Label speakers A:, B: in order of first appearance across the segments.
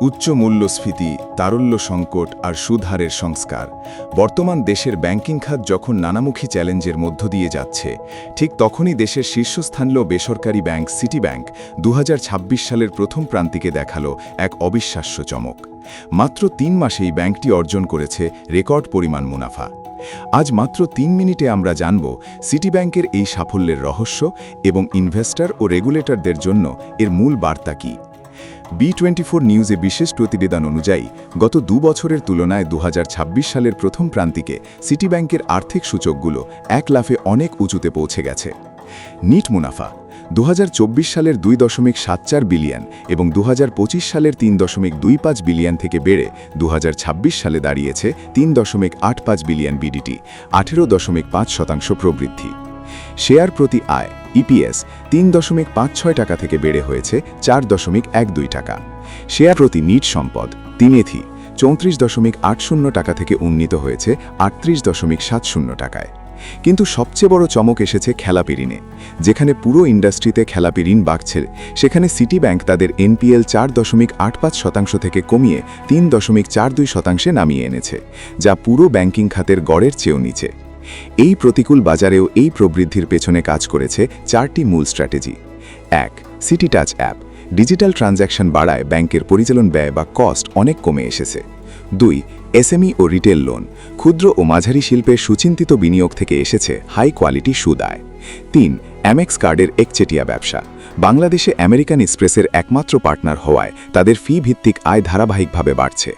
A: উচ্চ মূল্যস্ফীতি, তারল্য সংকট আর সুদহারের সংস্কার বর্তমান দেশের ব্যাংকিং খাত যখন নানামুখী চ্যালেঞ্জের মধ্য দিয়ে যাচ্ছে, ঠিক তখনই দেশের শীর্ষস্থানীয় বেসরকারি ব্যাংক সিটি ব্যাংক 2026 সালের প্রথম প্রান্তিকে দেখালো এক অবিশ্বাস্য চমক। মাত্র 3 মাসেই ব্যাংকটি অর্জন করেছে রেকর্ড পরিমাণ মুনাফা। আজ মাত্র 3 মিনিটে আমরা জানব সিটি ব্যাংকের এই সাফল্যের রহস্য এবং ইনভেস্টর ও রেগুলেটরদের জন্য এর মূল বার্তা কী। B24 নিউজে বিশেষ প্রতিবেদন অনুযায়ী গত 2 বছরের তুলনায় 2026 সালের প্রথম প্রান্তিকে সিটি ব্যাংকের আর্থিক সূচকগুলো এক লাফে অনেক উঁচুতে পৌঁছে গেছে। নিট মুনাফা 2024 সালের 2.74 বিলিয়ন এবং 2025 সালের 3.25 বিলিয়ন থেকে বেড়ে 2026 সালে দাঁড়িয়েছে 3.85 বিলিয়ন বিডিটি, 18.5% প্রবৃদ্ধি। শেয়ার প্রতি আয় ইপিএস 3.56 টাকা থেকে বেড়ে হয়েছে 4.12 টাকা। শেয়ার প্রতি নিট সম্পদ তিনেথি 34.80 টাকা থেকে উন্নীত হয়েছে 38.70 টাকায়। কিন্তু সবচেয়ে বড় চমক এসেছে খেলাপি ঋণে। যেখানে পুরো ইন্ডাস্ট্রিতে খেলাপি ঋণ বাড়ছে, সেখানে সিটি ব্যাংক তাদের এনপিএল 4.85% থেকে কমিয়ে 3.42% নামিয়ে এনেছে, যা পুরো ব্যাংকিং খাতের গড়ের চেয়েও নিচে। এই প্রতিকূল বাজারেও এই প্রবৃদ্ধির পেছনে কাজ করেছে 4টি মূল strategy. 1. City touch app digital transaction বাড়ায় ব্যাংকের পরিচালন ব্যয় বা কস্ট অনেক কমে এসেছে। 2. এসএমই ও রিটেল লোন ক্ষুদ্র ও মাঝারি শিল্পের সুচিন্তিত বিনিয়োগ থেকে এসেছে হাই কোয়ালিটি সুদ আয়। 3. অ্যামেক্স কার্ডের একচেটিয়া ব্যবসা বাংলাদেশে আমেরিকান এক্সপ্রেসের একমাত্র পার্টনার হওয়ায় তাদের ফি ভিত্তিক আয় ধারাবাহিকভাবে বাড়ছে।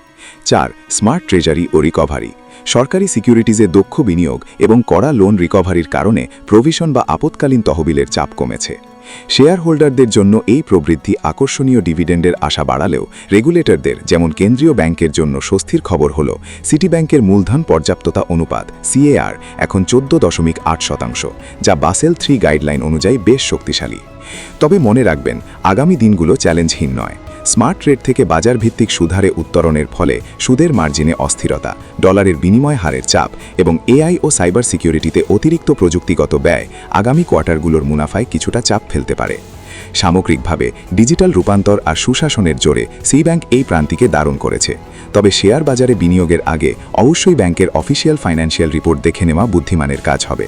A: 4. স্মার্ট ট্রেজারি ও রিকভারি সরকারি সিকিউরিটিজে দক্ষ বিনিয়োগ এবং কড়া লোন রিকভারির কারণে প্রভিশন বা আপৎকালীন তহবিলের চাপ কমেছে। শেয়ার হোল্ডারদের জন্য এই প্রবৃদ্ধি আকর্ষণীয় ডিভিডেন্ডের আশা বাড়ালেও রেগুলেটরদের যেমন কেন্দ্রীয় ব্যাংকের জন্য স্বস্তির খবর হল সিটি ব্যাংকের মূলধন পর্যাপ্ততা অনুপাত সিএআর এখন 14.8%, যা বাসেল 3 গাইডলাইন অনুযায়ী বেশ শক্তিশালী। তবে মনে রাখবেন, আগামী দিনগুলো চ্যালেঞ্জহীন নয়। স্মার্ট রেট থেকে বাজার ভিত্তিক সুদহারে উত্তরণের ফলে সুদের মার্জিনে অস্থিরতা, ডলারের বিনিময় হারের চাপ এবং এআই ও সাইবার সিকিউরিটিতে অতিরিক্ত প্রযুক্তিগত ব্যয় আগামী কোয়ার্টারগুলোর মুনাফায় কিছুটা চাপ ফেলতে পারে। সামগ্রিকভাবে ডিজিটাল রূপান্তর আর সুশাসনের জোরে সিটি ব্যাংক এই প্রান্তিকে দারুণ করেছে। তবে শেয়ার বাজারে বিনিয়োগের আগে অবশ্যই ব্যাংকের অফিসিয়াল ফাইন্যান্সিয়াল রিপোর্ট দেখে নেওয়া বুদ্ধিমানের কাজ হবে।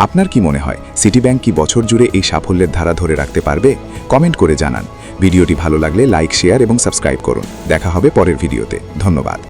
A: আপনার কি মনে হয়, সিটি ব্যাংক কি বছর জুড়ে এই সাফল্যের ধারা ধরে রাখতে পারবে? কমেন্ট করে জানান। ভিডিওটি ভালো লাগলে লাইক, শেয়ার এবং সাবস্ক্রাইব করুন। দেখা হবে পরের ভিডিওতে। ধন্যবাদ।